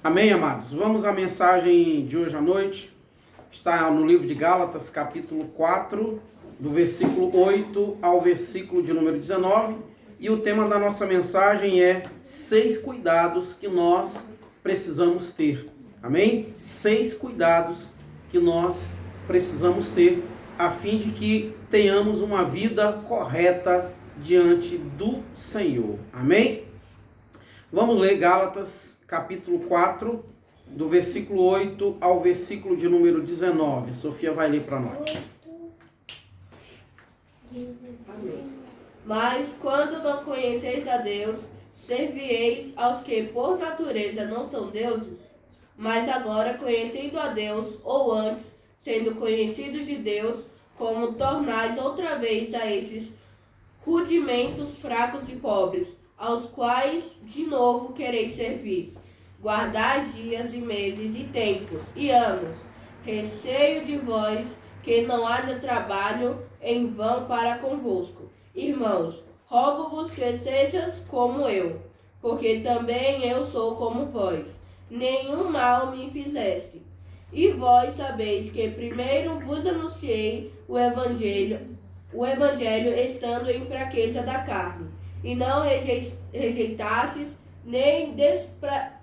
Amém, amados? Vamos à mensagem de hoje à noite. Está no livro de Gálatas, capítulo 4, do versículo 8 ao versículo de número 19. E o tema da nossa mensagem é 6 cuidados que nós precisamos ter. Amém? 6 cuidados que nós precisamos ter a fim de que tenhamos uma vida correta diante do Senhor. Amém? Vamos ler Gálatas capítulo 4, do versículo 8 ao versículo de número 19. Sofia vai ler para nós. Mas quando não conheceis a Deus, servieis aos que por natureza não são deuses? Mas agora, conhecendo a Deus, ou antes, sendo conhecidos de Deus, como tornais outra vez a esses rudimentos fracos e pobres, aos quais de novo quereis servir. Guardai dias e meses e tempos e anos, receio de vós que não haja trabalho em vão para convosco. Irmãos, rogo-vos que sejais como eu, porque também eu sou como vós. Nenhum mal me fizeste. E vós sabeis que primeiro vos anunciei o Evangelho estando em fraqueza da carne, e não rejeitastes, nem desprezaste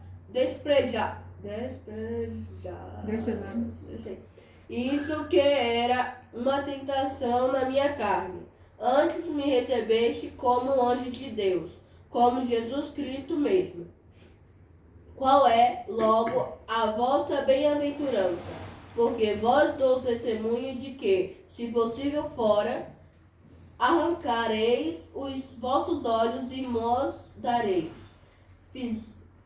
isso que era uma tentação na minha carne. Antes me recebeste como anjo de Deus, como Jesus Cristo mesmo. Qual é, logo, a vossa bem-aventurança? Porque vós dou testemunho de que, se possível fora, arrancareis os vossos olhos e mos dareis.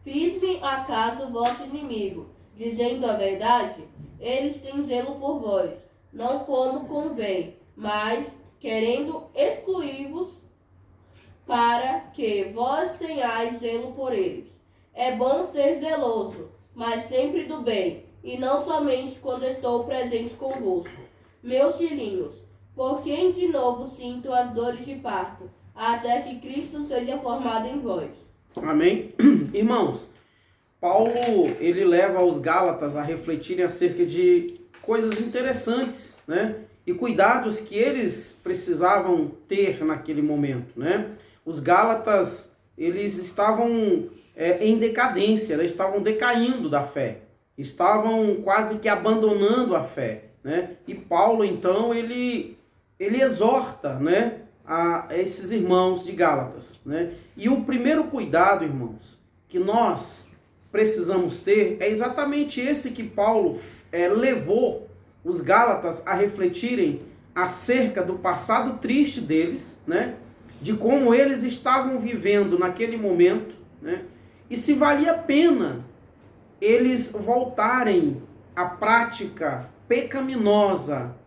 Fiz-me acaso vosso inimigo, dizendo a verdade? Eles têm zelo por vós, não como convém, mas querendo excluir-vos, para que vós tenhais zelo por eles. É bom ser zeloso, mas sempre do bem, e não somente quando estou presente convosco. Meus filhinhos, por quem de novo sinto as dores de parto, até que Cristo seja formado em vós. Amém? Irmãos, Paulo, ele leva os Gálatas a refletirem acerca de coisas interessantes, né? E cuidados que eles precisavam ter naquele momento, né? Os Gálatas, eles estavam em decadência, né? Estavam decaindo da fé, estavam quase que abandonando a fé, né? E Paulo, então, ele exorta, né, a esses irmãos de Gálatas, né? E o primeiro cuidado, irmãos, que nós precisamos ter é exatamente esse que Paulo levou os Gálatas a refletirem acerca do passado triste deles, né? De como eles estavam vivendo naquele momento, né? E se valia a pena eles voltarem à prática pecaminosa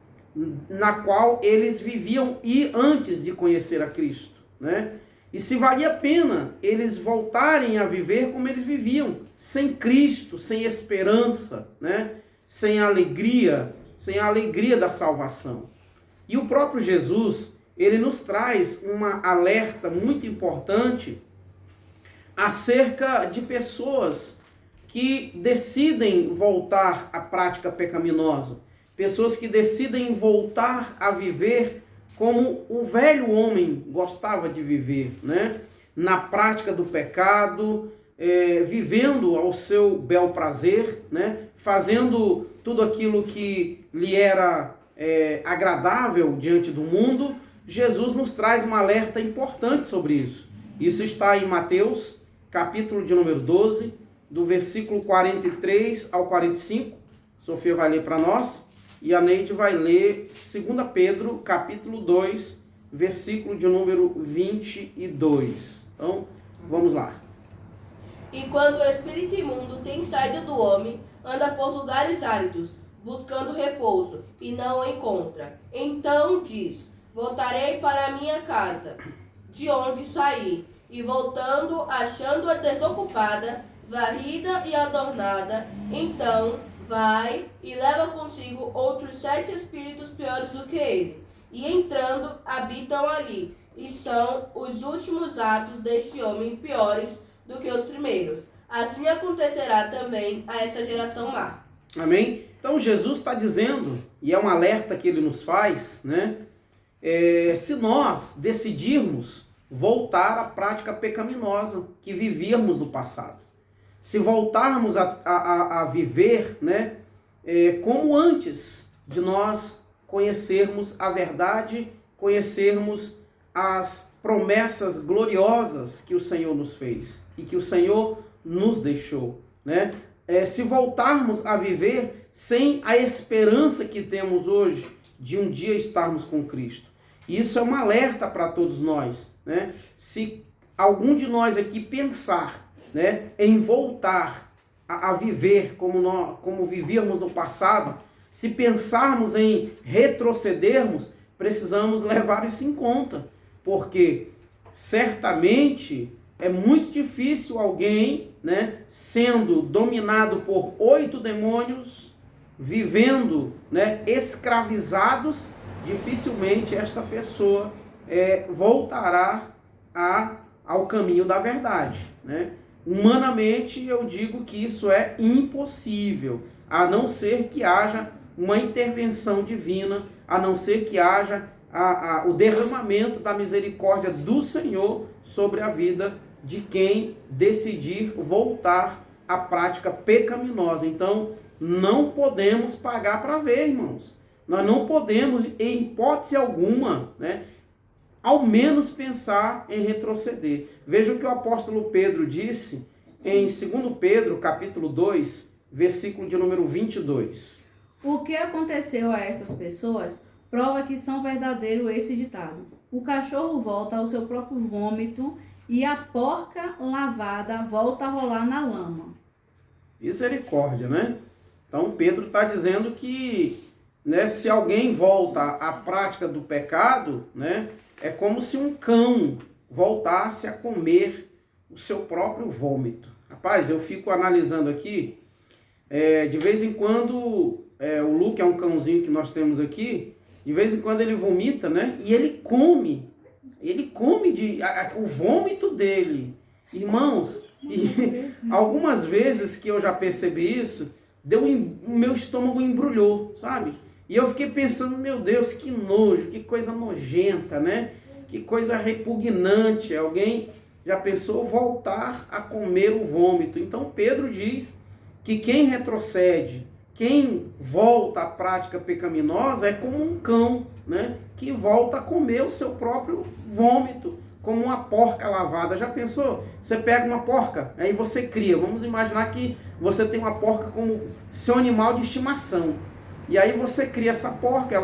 na qual eles viviam e antes de conhecer a Cristo, né? E se valia a pena eles voltarem a viver como eles viviam, sem Cristo, sem esperança, né? Sem a alegria da salvação. E o próprio Jesus, ele nos traz uma alerta muito importante acerca de pessoas que decidem voltar à prática pecaminosa, pessoas que decidem voltar a viver como o velho homem gostava de viver, né? Na prática do pecado, vivendo ao seu bel prazer, né? Fazendo tudo aquilo que lhe era agradável diante do mundo. Jesus nos traz um alerta importante sobre isso. Isso está em Mateus, capítulo de número 12, do versículo 43 ao 45. Sofia vai ler para nós. E a Neide vai ler 2 Pedro, capítulo 2, versículo de número 22. Então, vamos lá. E quando o espírito imundo tem saído do homem, anda por lugares áridos, buscando repouso, e não o encontra. Então diz: voltarei para a minha casa, de onde saí. E voltando, achando-a desocupada, varrida e adornada, então vai e leva consigo outros 7 espíritos piores do que ele, e entrando, habitam ali, e são os últimos atos deste homem piores do que os primeiros. assim acontecerá também a essa geração má. Amém? Então Jesus está dizendo, e é um alerta que ele nos faz, né? Se nós decidirmos voltar à prática pecaminosa que vivíamos no passado, se voltarmos a viver, né, como antes de nós conhecermos a verdade, conhecermos as promessas gloriosas que o Senhor nos fez e que o Senhor nos deixou, né? Se voltarmos a viver sem a esperança que temos hoje de um dia estarmos com Cristo. Isso é um alerta para todos nós, né? Se algum de nós aqui pensar, né, em voltar a viver como vivíamos no passado, se pensarmos em retrocedermos, precisamos levar isso em conta, porque certamente é muito difícil alguém, né, sendo dominado por 8 demônios, vivendo, né, escravizados, dificilmente esta pessoa voltará ao caminho da verdade, né? Humanamente, eu digo que isso é impossível, a não ser que haja uma intervenção divina, a não ser que haja o derramamento da misericórdia do Senhor sobre a vida de quem decidir voltar à prática pecaminosa. Então, não podemos pagar para ver, irmãos. Nós não podemos, em hipótese alguma, né, ao menos pensar em retroceder. Veja o que o apóstolo Pedro disse em 2 Pedro, capítulo 2, versículo de número 22. O que aconteceu a essas pessoas prova que são verdadeiro esse ditado: o cachorro volta ao seu próprio vômito e a porca lavada volta a rolar na lama. Misericórdia, né? Então Pedro está dizendo que, né, se alguém volta à prática do pecado, né, é como se um cão voltasse a comer o seu próprio vômito. Rapaz, eu fico analisando aqui, de vez em quando, o Luke é um cãozinho que nós temos aqui, de vez em quando ele vomita, né, e ele come o vômito dele. Irmãos, e algumas vezes que eu já percebi isso, o meu estômago embrulhou, sabe? E eu fiquei pensando, meu Deus, que nojo, que coisa nojenta, né? Que coisa repugnante. Alguém já pensou voltar a comer o vômito? Então Pedro diz que quem retrocede, quem volta à prática pecaminosa é como um cão, né, que volta a comer o seu próprio vômito, como uma porca lavada. Já pensou? Você pega uma porca, aí você cria. Vamos imaginar que você tem uma porca como seu animal de estimação. E aí você cria essa porca,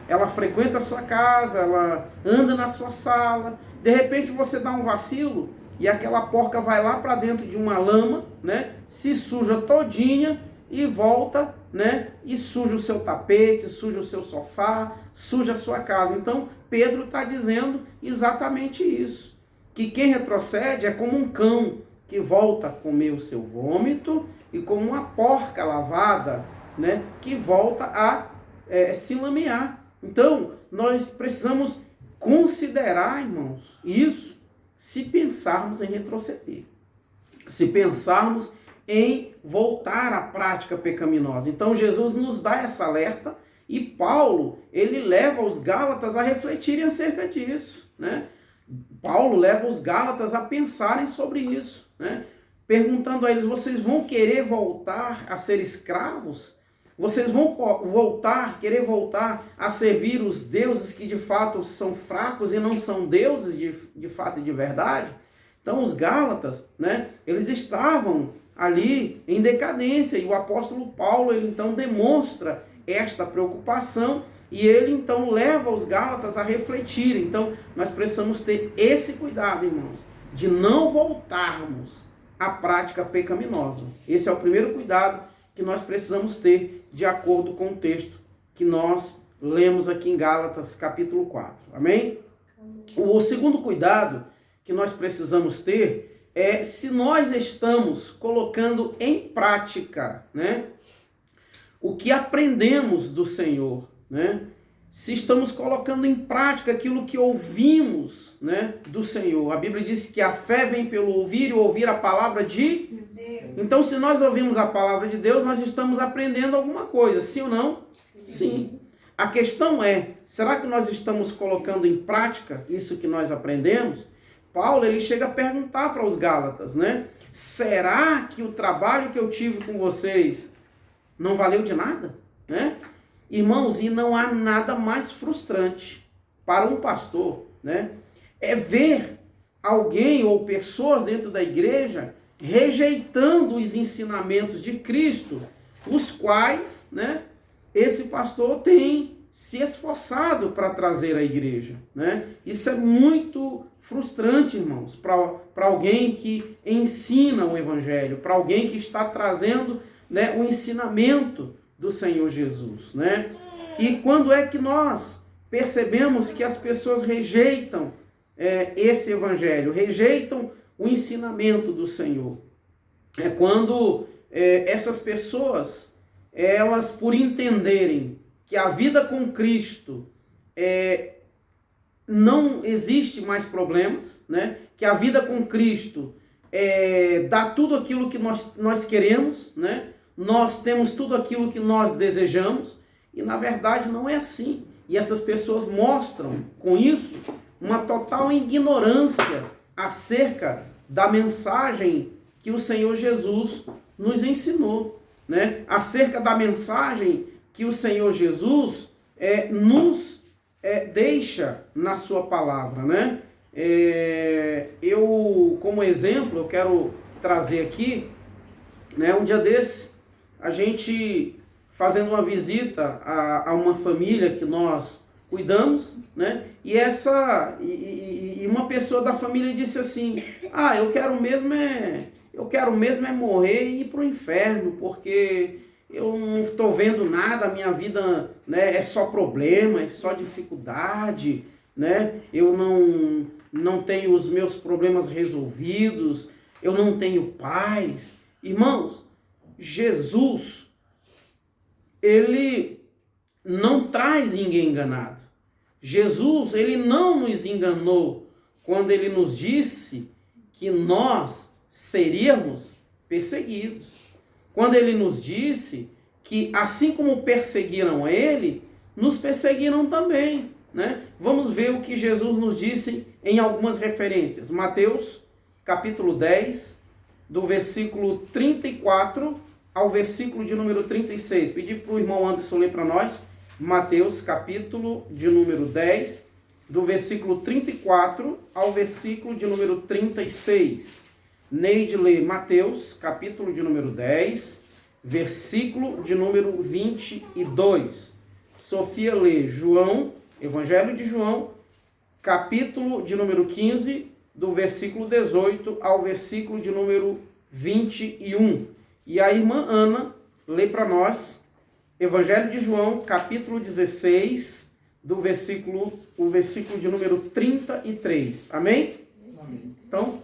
ela frequenta a sua casa, ela anda na sua sala. De repente você dá um vacilo e aquela porca vai lá para dentro de uma lama, né, se suja todinha e volta, né, e suja o seu tapete, suja o seu sofá, suja a sua casa. Então Pedro está dizendo exatamente isso, que quem retrocede é como um cão que volta a comer o seu vômito e como uma porca lavada, né, que volta a se lamear. Então nós precisamos considerar, irmãos, isso se pensarmos em retroceder, se pensarmos em voltar à prática pecaminosa. Então Jesus nos dá essa alerta e Paulo, ele leva os Gálatas a refletirem acerca disso, né? Paulo leva os Gálatas a pensarem sobre isso, né? Perguntando a eles: vocês vão querer voltar a ser escravos? Vocês vão querer voltar a servir os deuses que de fato são fracos e não são deuses de fato e de verdade? Então os Gálatas, né, eles estavam ali em decadência, e o apóstolo Paulo, ele então demonstra esta preocupação e ele então leva os Gálatas a refletir. Então nós precisamos ter esse cuidado, irmãos, de não voltarmos à prática pecaminosa. Esse é o primeiro cuidado que nós precisamos ter, de acordo com o texto que nós lemos aqui em Gálatas capítulo 4. Amém? O segundo cuidado que nós precisamos ter é se nós estamos colocando em prática, né, o que aprendemos do Senhor, né? se estamos colocando em prática aquilo que ouvimos, né, do Senhor. A Bíblia diz que a fé vem pelo ouvir e ouvir a palavra de Deus. Então, se nós ouvimos a palavra de Deus, nós estamos aprendendo alguma coisa, sim ou não? Sim. A questão é, será que nós estamos colocando em prática isso que nós aprendemos? Paulo, ele chega a perguntar para os Gálatas, né? Será que o trabalho que eu tive com vocês não valeu de nada, né? Irmãos, e não há nada mais frustrante para um pastor, né? É ver alguém ou pessoas dentro da igreja rejeitando os ensinamentos de Cristo, os quais, né, esse pastor tem se esforçado para trazer à igreja, né? Isso é muito frustrante, irmãos, para alguém que ensina o evangelho, para alguém que está trazendo, né, o ensinamento do Senhor Jesus, né? E quando é que nós percebemos que as pessoas rejeitam esse evangelho, rejeitam o ensinamento do Senhor? É quando essas pessoas, elas, por entenderem que a vida com Cristo não existe mais problemas, né? Que a vida com Cristo dá tudo aquilo que nós queremos, né? Nós temos tudo aquilo que nós desejamos, e na verdade não é assim. E essas pessoas mostram com isso uma total ignorância acerca da mensagem que o Senhor Jesus nos ensinou, né? Acerca da mensagem que o Senhor Jesus nos deixa na sua palavra, né? Eu, como exemplo, eu quero trazer aqui, né, um dia desses, a gente fazendo uma visita a uma família que nós cuidamos, né? E uma pessoa da família disse assim: eu quero mesmo é morrer e ir para o inferno, porque eu não estou vendo nada, a minha vida, né, é só problema, é só dificuldade, né? Eu não tenho os meus problemas resolvidos, eu não tenho paz. Irmãos, Jesus, ele não traz ninguém enganado. Jesus, ele não nos enganou quando ele nos disse que nós seríamos perseguidos. Quando ele nos disse que assim como perseguiram ele, nos perseguiram também, né? Vamos ver o que Jesus nos disse em algumas referências. Mateus, capítulo 10, do versículo 34 ao versículo de número 36. Pedi para o irmão Anderson ler para nós. Mateus, capítulo de número 10, do versículo 34 ao versículo de número 36. Neide lê Mateus, capítulo de número 10, versículo de número 22. Sofia lê João, Evangelho de João, capítulo de número 15, do versículo 18 ao versículo de número 21. E a irmã Ana lê para nós Evangelho de João, capítulo 16, o versículo de número 33. Amém? Amém. Então,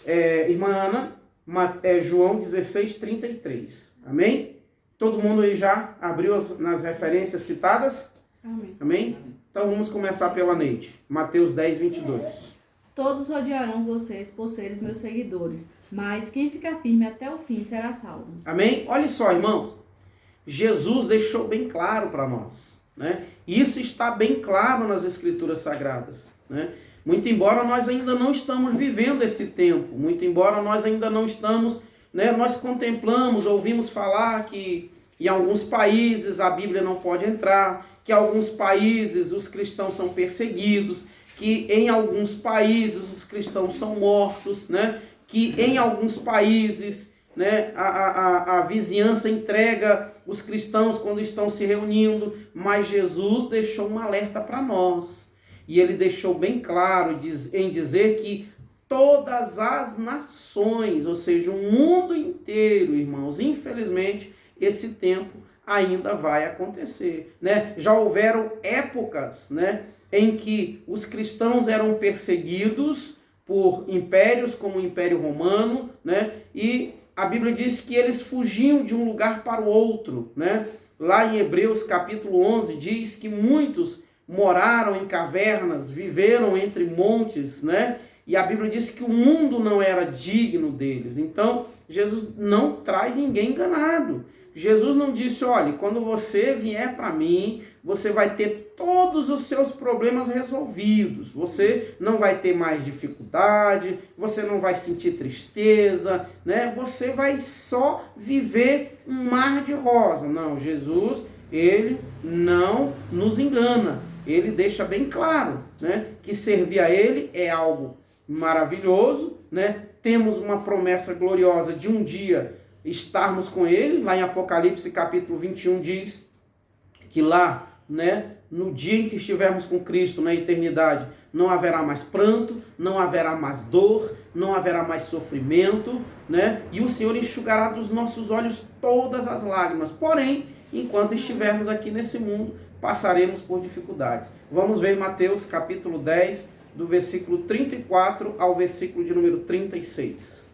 irmã Ana, João 16, 33. Amém? Todo mundo aí já abriu nas referências citadas? Amém. Amém? Então vamos começar pela Neide. Mateus 10, 22. Todos odiarão vocês por serem meus seguidores, mas quem ficar firme até o fim será salvo. Amém? Olha só, irmãos. Jesus deixou bem claro para nós, né? Isso está bem claro nas Escrituras Sagradas, né? Muito embora nós ainda não estamos vivendo esse tempo, muito embora nós ainda não estamos, né? Nós contemplamos, ouvimos falar que em alguns países a Bíblia não pode entrar, que em alguns países os cristãos são perseguidos, que em alguns países os cristãos são mortos, né? Que em alguns países, né, a vizinhança entrega os cristãos quando estão se reunindo, mas Jesus deixou um alerta para nós. E ele deixou bem claro em dizer que todas as nações, ou seja, o mundo inteiro, irmãos, infelizmente, esse tempo ainda vai acontecer, né? Já houveram épocas, né, em que os cristãos eram perseguidos por impérios como o Império Romano, né? E a Bíblia diz que eles fugiam de um lugar para o outro, né? lá em Hebreus capítulo 11, diz que muitos moraram em cavernas, viveram entre montes, né? E a Bíblia diz que o mundo não era digno deles. Então, Jesus não traz ninguém enganado. Jesus não disse, olha, quando você vier para mim, você vai ter todos os seus problemas resolvidos. Você não vai ter mais dificuldade, você não vai sentir tristeza, né? Você vai só viver um mar de rosa. Não, Jesus, ele não nos engana. Ele deixa bem claro, né, que servir a ele é algo maravilhoso, né? Temos uma promessa gloriosa de um dia estarmos com ele. Lá em Apocalipse capítulo 21 diz que lá, né, no dia em que estivermos com Cristo na eternidade, não haverá mais pranto, não haverá mais dor, não haverá mais sofrimento, né? E o Senhor enxugará dos nossos olhos todas as lágrimas. Porém, enquanto estivermos aqui nesse mundo, passaremos por dificuldades. Vamos ver Mateus capítulo 10, do versículo 34 ao versículo de número 36.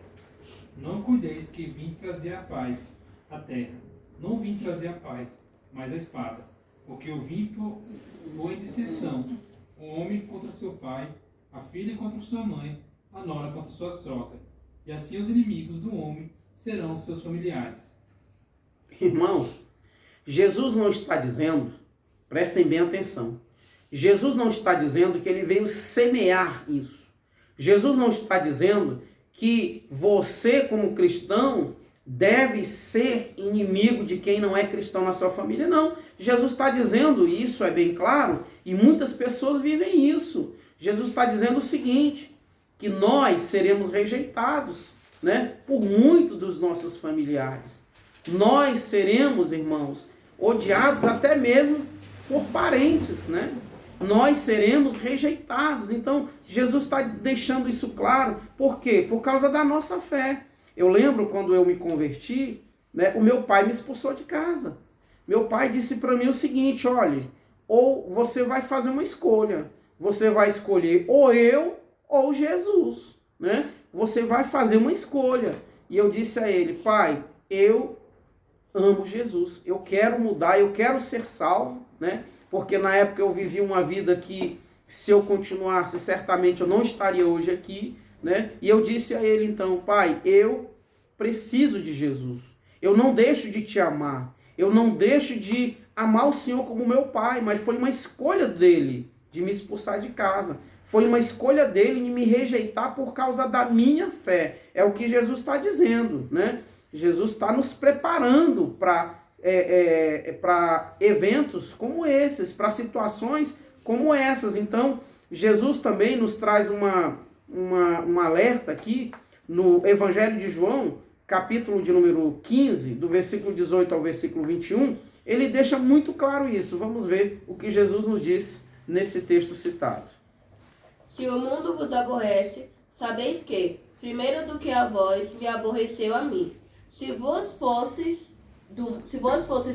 Não cuideis que vim trazer a paz à terra. Não vim trazer a paz, mas a espada. Porque eu vim por dissensão. O homem contra seu pai, a filha contra sua mãe, a nora contra sua sogra. E assim os inimigos do homem serão os seus familiares. Irmãos, Jesus não está dizendo, prestem bem atenção, Jesus não está dizendo que ele veio semear isso. Jesus não está dizendo que você, como cristão, deve ser inimigo de quem não é cristão na sua família. Não. Jesus está dizendo, e isso é bem claro, e muitas pessoas vivem isso. Jesus está dizendo o seguinte, que nós seremos rejeitados, né, por muitos dos nossos familiares. Nós seremos, irmãos, odiados até mesmo por parentes, né? Nós seremos rejeitados. Então, Jesus está deixando isso claro. Por quê? Por causa da nossa fé. Eu lembro quando eu me converti, né, o meu pai me expulsou de casa. Meu pai disse para mim o seguinte, olha, ou você vai fazer uma escolha. Você vai escolher ou eu ou Jesus, né? Você vai fazer uma escolha. E eu disse a ele, pai, eu amo Jesus. Eu quero mudar, eu quero ser salvo, né? Porque na época eu vivi uma vida que, se eu continuasse, certamente eu não estaria hoje aqui, né? E eu disse a ele então, pai, eu preciso de Jesus. Eu não deixo de te amar. Eu não deixo de amar o Senhor como meu pai, mas foi uma escolha dele de me expulsar de casa. Foi uma escolha dele de me rejeitar por causa da minha fé. É o que Jesus está dizendo, né? Jesus está nos preparando para eventos como esses, para situações como essas. Então, Jesus também nos traz um alerta aqui no Evangelho de João, capítulo de número 15, do versículo 18 ao versículo 21, ele deixa muito claro isso. Vamos ver o que Jesus nos diz nesse texto citado. Se o mundo vos aborrece, sabeis que, primeiro do que a vós, me aborreceu a mim. Se vós fosseis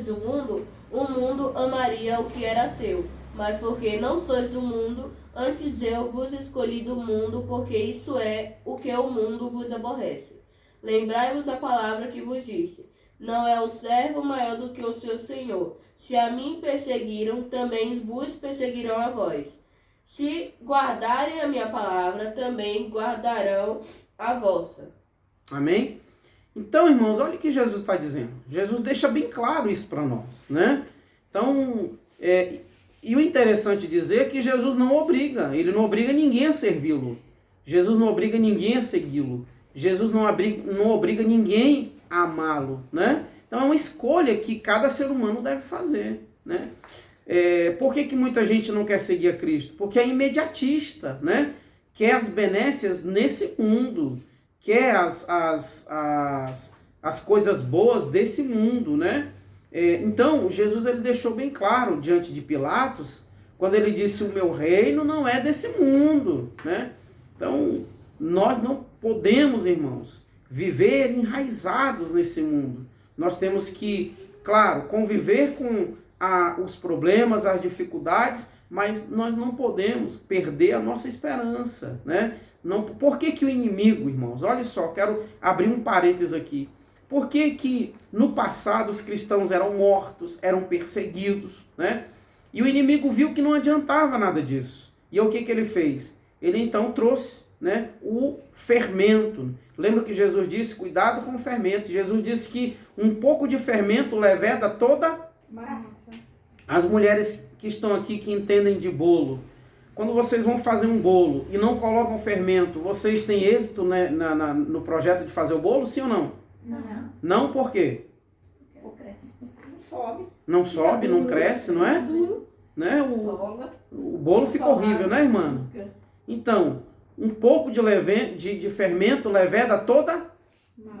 do mundo, o mundo amaria o que era seu. Mas porque não sois do mundo, antes eu vos escolhi do mundo, porque isso é o que o mundo vos aborrece. Lembrai-vos da palavra que vos disse: não é o servo maior do que o seu senhor. Se a mim perseguiram, também vos perseguirão a vós. Se guardarem a minha palavra, também guardarão a vossa. Amém? Então, irmãos, olha o que Jesus está dizendo. Jesus deixa bem claro isso para nós, né? Então, e o interessante dizer é que Jesus não obriga. Ele não obriga ninguém a servi-lo. Jesus não obriga ninguém a segui-lo. Jesus não obriga ninguém a amá-lo, né? Então, é uma escolha que cada ser humano deve fazer, né? Por que muita gente não quer seguir a Cristo? Porque é imediatista, né? Quer as benécias nesse mundo, quer as coisas boas desse mundo, né? Então, Jesus ele deixou bem claro diante de Pilatos, quando ele disse, o meu reino não é desse mundo, né? Então, nós não podemos, irmãos, viver enraizados nesse mundo. Nós temos que, claro, conviver com os problemas, as dificuldades, mas nós não podemos perder a nossa esperança, né? Não, por que o inimigo, irmãos? Olha só, quero abrir um parênteses aqui. Por que que no passado os cristãos eram mortos, eram perseguidos, né? E o inimigo viu que não adiantava nada disso. E o que que ele fez? Ele então trouxe, né, o fermento. Lembra que Jesus disse, cuidado com o fermento. Jesus disse que um pouco de fermento leveda toda... As mulheres que estão aqui, que entendem de bolo, quando vocês vão fazer um bolo e não colocam fermento, vocês têm êxito, né, no projeto de fazer o bolo, sim ou não? Não. Não por quê? Não cresce. Não sobe. Não sobe, não cresce, não é? Né? Sola. O bolo fica horrível, né, irmã? Então, um pouco de fermento leveda toda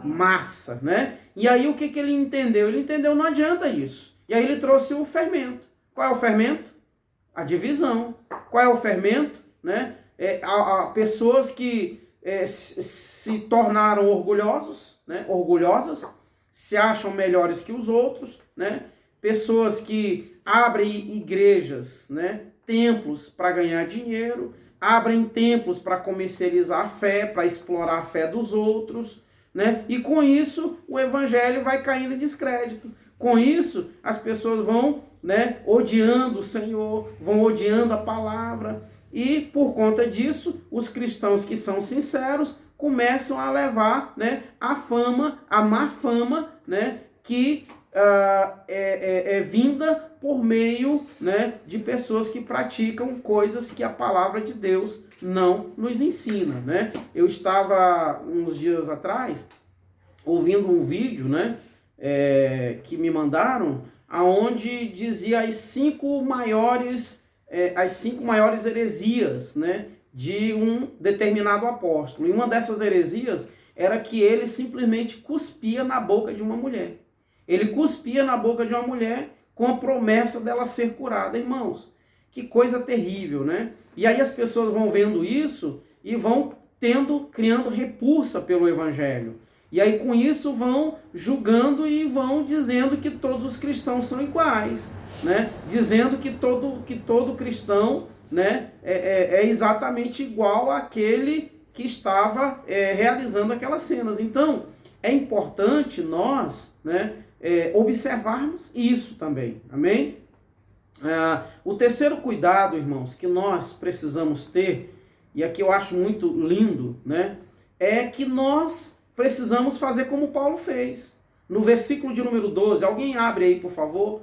massa, né? E aí o que que ele entendeu? Ele entendeu, não adianta isso. E aí ele trouxe o fermento. Qual é o fermento? A divisão. Qual é o fermento? Né? Pessoas que se tornaram orgulhosos, né? Orgulhosas, se acham melhores que os outros, né? Pessoas que abrem igrejas, né? Templos para ganhar dinheiro, abrem templos para comercializar a fé, para explorar a fé dos outros, né? E com isso o evangelho vai caindo em descrédito. Com isso as pessoas vão, né, odiando o Senhor, vão odiando a palavra, e por conta disso os cristãos que são sinceros começam a levar, né, a fama, a má fama, né, que é vinda por meio, né, de pessoas que praticam coisas que a palavra de Deus não nos ensina, né? Eu estava uns dias atrás ouvindo um vídeo, né, que me mandaram, aonde dizia as cinco maiores heresias, né, de um determinado apóstolo. E uma dessas heresias era que ele simplesmente cuspia na boca de uma mulher. Ele cuspia na boca de uma mulher com a promessa dela ser curada, irmãos. Que coisa terrível, né? E aí as pessoas vão vendo isso e vão criando repulsa pelo evangelho. E aí com isso vão julgando e vão dizendo que todos os cristãos são iguais, né? Dizendo que todo cristão, né, é exatamente igual àquele que estava realizando aquelas cenas. Então é importante nós, né, observarmos isso também, amém? O terceiro cuidado, irmãos, que nós precisamos ter, e aqui eu acho muito lindo, né, é que nós precisamos fazer como Paulo fez. No versículo de número 12, alguém abre aí, por favor,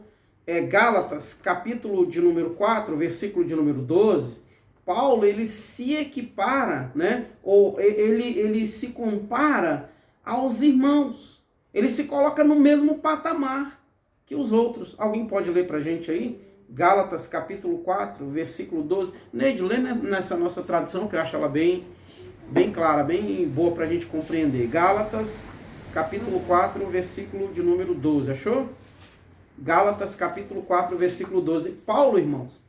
Gálatas, capítulo de número 4, versículo de número 12. Paulo, ele se equipara, né, ou ele se compara aos irmãos. Ele se coloca no mesmo patamar que os outros. Alguém pode ler para a gente aí? Gálatas, capítulo 4, versículo 12. Neide, lê nessa nossa tradução, que eu acho ela bem clara, bem boa para a gente compreender. Gálatas, capítulo 4, versículo de número 12. Achou? Gálatas, capítulo 4, versículo 12. Paulo, irmãos,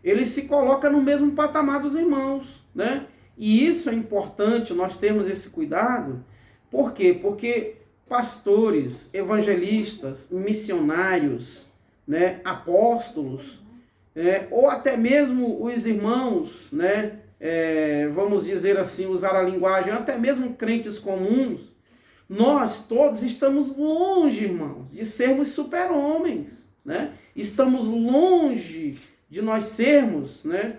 ele se coloca no mesmo patamar dos irmãos, né? E isso é importante, nós temos esse cuidado. Por quê? Porque pastores, evangelistas, missionários, né, apóstolos, ou até mesmo os irmãos, né, vamos dizer assim, usar a linguagem, até mesmo crentes comuns, nós todos estamos longe, irmãos, de sermos super-homens, né? Estamos longe de nós sermos, né,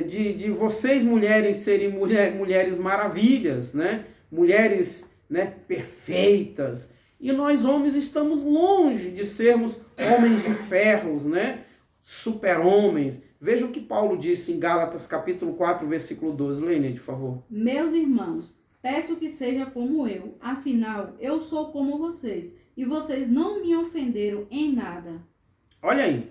de vocês mulheres serem mulheres maravilhas, né? Mulheres, né, perfeitas. E nós homens estamos longe de sermos homens de ferros, né? Super-homens. Veja o que Paulo disse em Gálatas capítulo 4, versículo 12. Lênia, por favor. Meus irmãos, peço que seja como eu, afinal, eu sou como vocês, e vocês não me ofenderam em nada. Olha aí.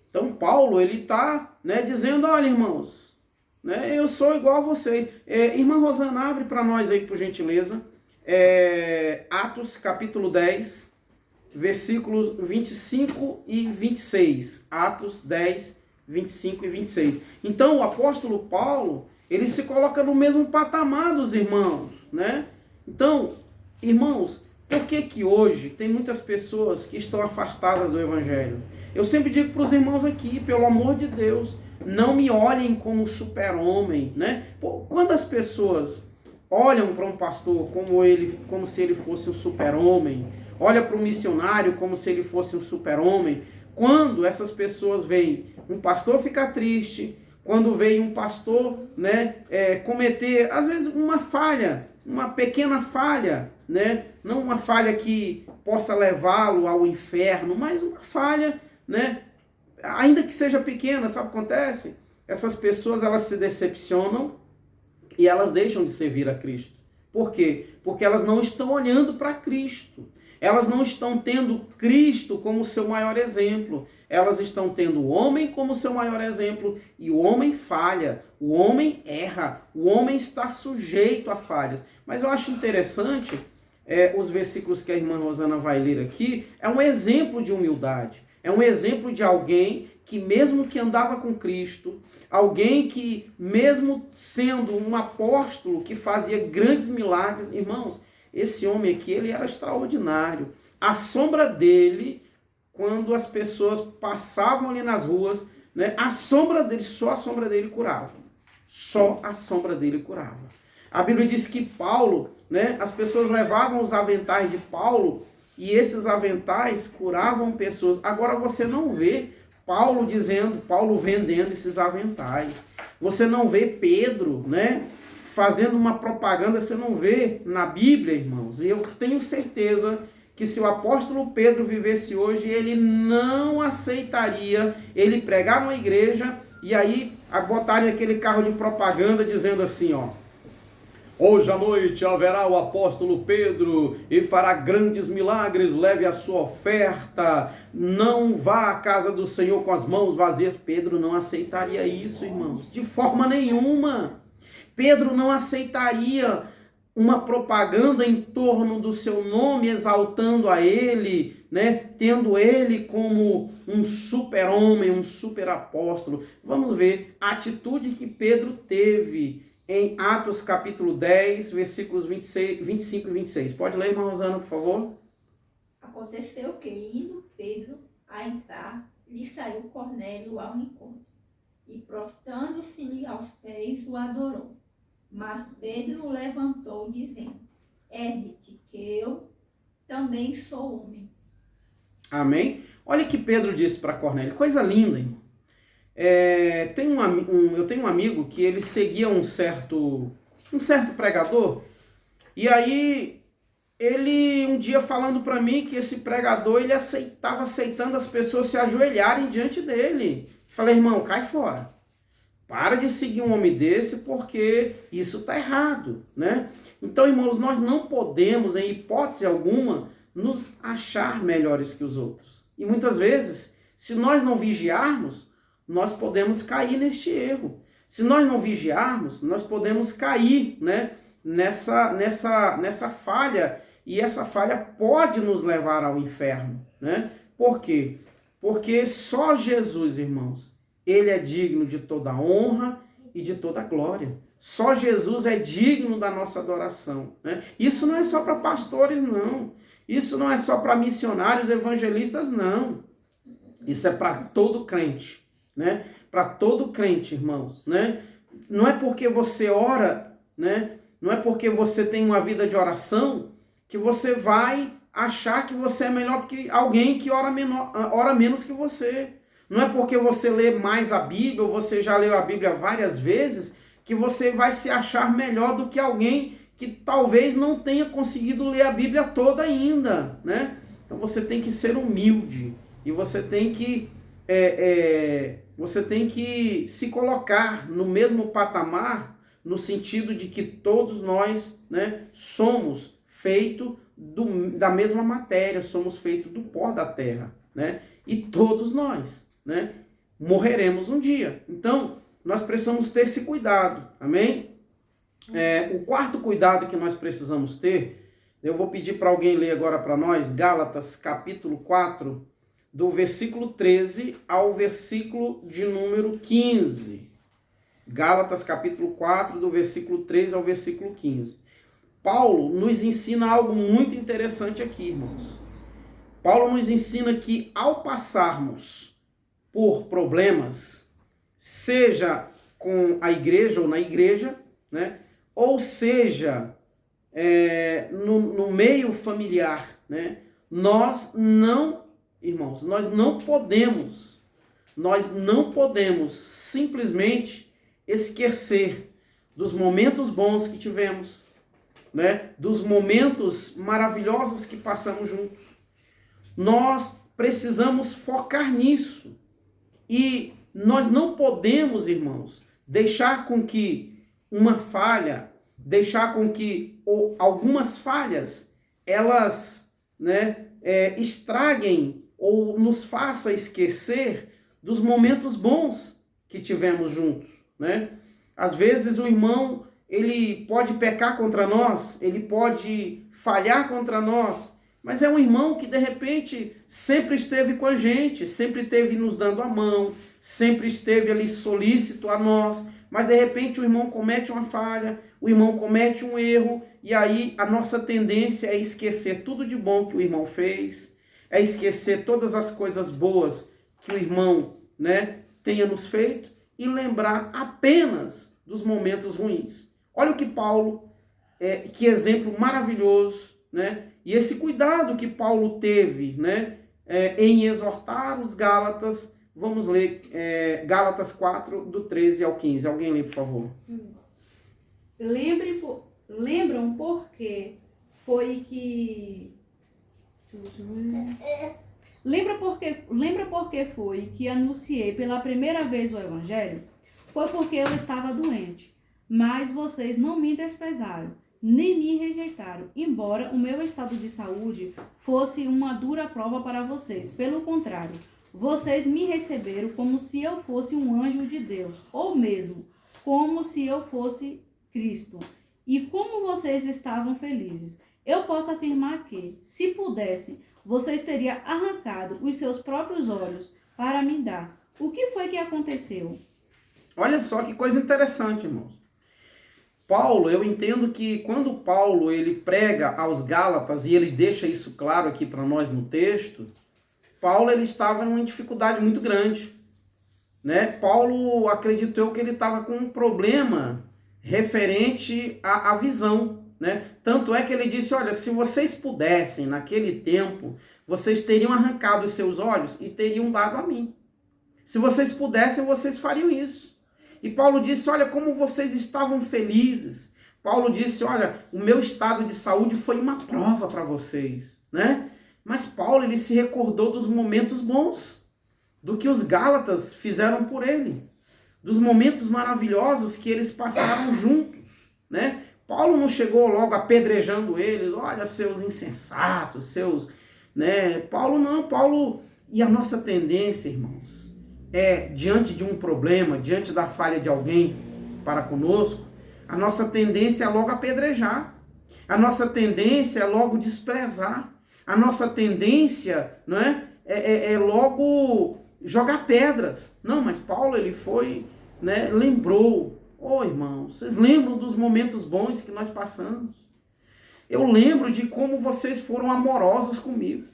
Então Paulo, ele está, né, dizendo, olha, irmãos, né, eu sou igual a vocês. Irmã Rosana, abre para nós aí, por gentileza. Atos capítulo 10, versículos 25 e 26. Atos 10, 25 e 26. Então o apóstolo Paulo, ele se coloca no mesmo patamar dos irmãos, né? Então, irmãos, por que hoje tem muitas pessoas que estão afastadas do evangelho? Eu sempre digo para os irmãos aqui, pelo amor de Deus, não me olhem como super-homem, né? Quando as pessoas olham para um pastor como se ele fosse um super-homem, olha para um missionário como se ele fosse um super-homem. Quando essas pessoas veem um pastor ficar triste, quando veem um pastor, né, cometer, às vezes, uma falha, uma pequena falha, né, não uma falha que possa levá-lo ao inferno, mas uma falha, né, ainda que seja pequena, sabe o que acontece? Essas pessoas, elas se decepcionam e elas deixam de servir a Cristo. Por quê? Porque elas não estão olhando para Cristo. Elas não estão tendo Cristo como seu maior exemplo. Elas estão tendo o homem como seu maior exemplo. E o homem falha, o homem erra, o homem está sujeito a falhas. Mas eu acho interessante, os versículos que a irmã Rosana vai ler aqui, é um exemplo de humildade. É um exemplo de alguém que mesmo que andava com Cristo, alguém que mesmo sendo um apóstolo que fazia grandes milagres, irmãos, esse homem aqui, ele era extraordinário. A sombra dele, quando as pessoas passavam ali nas ruas, né, só a sombra dele curava. Só a sombra dele curava. A Bíblia diz que Paulo, né, as pessoas levavam os aventais de Paulo e esses aventais curavam pessoas. Agora você não vê Paulo vendendo esses aventais. Você não vê Pedro, né, fazendo uma propaganda, você não vê na Bíblia, irmãos. E eu tenho certeza que se o apóstolo Pedro vivesse hoje, ele não aceitaria ele pregar numa igreja e aí botarem aquele carro de propaganda dizendo assim, ó: hoje à noite haverá o apóstolo Pedro e fará grandes milagres, leve a sua oferta, não vá à casa do Senhor com as mãos vazias. Pedro não aceitaria isso, irmãos, de forma nenhuma. Pedro não aceitaria uma propaganda em torno do seu nome, exaltando a ele, né, tendo ele como um super-homem, um super-apóstolo. Vamos ver a atitude que Pedro teve em Atos capítulo 10, versículos 25 e 26. Pode ler, irmã Rosana, por favor? Aconteceu que, indo Pedro a entrar, lhe saiu Cornélio ao encontro, e prostrando-se-lhe aos pés, o adorou. Mas Pedro o levantou, dizendo: ergue-te, que eu também sou homem. Amém? Olha o que Pedro disse para Cornélio, coisa linda, irmão. Eu tenho um amigo que ele seguia um certo pregador, e aí ele um dia falando para mim que esse pregador ele estava aceitando as pessoas se ajoelharem diante dele. Falei, irmão, cai fora. Para de seguir um homem desse, porque isso está errado, né? Então, irmãos, nós não podemos, em hipótese alguma, nos achar melhores que os outros. E muitas vezes, se nós não vigiarmos, nós podemos cair neste erro. Se nós não vigiarmos, nós podemos cair, né, nessa falha. E essa falha pode nos levar ao inferno, né? Por quê? Porque só Jesus, irmãos, ele é digno de toda honra e de toda glória. Só Jesus é digno da nossa adoração, né? Isso não é só para pastores, não. Isso não é só para missionários, evangelistas, não. Isso é para todo crente, né? Para todo crente, irmãos, né? Não é porque você ora, né? Não é porque você tem uma vida de oração que você vai achar que você é melhor do que alguém que ora menos que você. Não é porque você lê mais a Bíblia, ou você já leu a Bíblia várias vezes, que você vai se achar melhor do que alguém que talvez não tenha conseguido ler a Bíblia toda ainda, né? Então você tem que ser humilde e você tem que se colocar no mesmo patamar, no sentido de que todos nós, né, somos feitos da mesma matéria, somos feitos do pó da terra, né? E todos nós, né, morreremos um dia. Então, nós precisamos ter esse cuidado, amém? O quarto cuidado que nós precisamos ter, eu vou pedir para alguém ler agora para nós, Gálatas capítulo 4, do versículo 13 ao versículo de número 15. Gálatas capítulo 4, do versículo 13 ao versículo 15. Paulo nos ensina algo muito interessante aqui, irmãos. Paulo nos ensina que ao passarmos por problemas, seja com a igreja ou na igreja, né, ou seja, no meio familiar, né? Nós não, irmãos, nós não podemos simplesmente esquecer dos momentos bons que tivemos, né? Dos momentos maravilhosos que passamos juntos. Nós precisamos focar nisso. E nós não podemos, irmãos, deixar com que uma falha, deixar com que algumas falhas, elas, né, estraguem ou nos faça esquecer dos momentos bons que tivemos juntos, né? Às vezes o irmão, ele pode pecar contra nós, ele pode falhar contra nós, mas é um irmão que de repente sempre esteve com a gente, sempre esteve nos dando a mão, sempre esteve ali solícito a nós, mas de repente o irmão comete uma falha, o irmão comete um erro, e aí a nossa tendência é esquecer tudo de bom que o irmão fez, é esquecer todas as coisas boas que o irmão, né, tenha nos feito e lembrar apenas dos momentos ruins. Olha o que Paulo, que exemplo maravilhoso, né? E esse cuidado que Paulo teve, né, em exortar os Gálatas. Vamos ler Gálatas 4, do 13 ao 15. Alguém lê, por favor. Lembram porque foi que... Lembra porque foi que anunciei pela primeira vez o Evangelho? Foi porque eu estava doente, mas vocês não me desprezaram, nem me rejeitaram, embora o meu estado de saúde fosse uma dura prova para vocês. Pelo contrário, vocês me receberam como se eu fosse um anjo de Deus, ou mesmo como se eu fosse Cristo. E como vocês estavam felizes, eu posso afirmar que, se pudessem, vocês teriam arrancado os seus próprios olhos para me dar. O que foi que aconteceu? Olha só que coisa interessante, irmãos. Paulo, eu entendo que quando Paulo ele prega aos Gálatas, e ele deixa isso claro aqui para nós no texto, Paulo ele estava em uma dificuldade muito grande, né? Paulo, acredito eu, que ele estava com um problema referente à visão, né? Tanto é que ele disse, olha, se vocês pudessem, naquele tempo, vocês teriam arrancado os seus olhos e teriam dado a mim. Se vocês pudessem, vocês fariam isso. E Paulo disse, olha, como vocês estavam felizes. Paulo disse, olha, o meu estado de saúde foi uma prova para vocês, né? Mas Paulo, ele se recordou dos momentos bons, do que os Gálatas fizeram por ele, dos momentos maravilhosos que eles passaram juntos, né? Paulo não chegou logo apedrejando eles, olha, seus insensatos, seus, né? Paulo não, Paulo, e a nossa tendência, irmãos, diante de um problema, diante da falha de alguém para conosco, a nossa tendência é logo apedrejar, a nossa tendência é logo desprezar, a nossa tendência, não é logo jogar pedras. Não, mas Paulo, ele foi, né, lembrou. Irmãos, vocês lembram dos momentos bons que nós passamos? Eu lembro de como vocês foram amorosos comigo.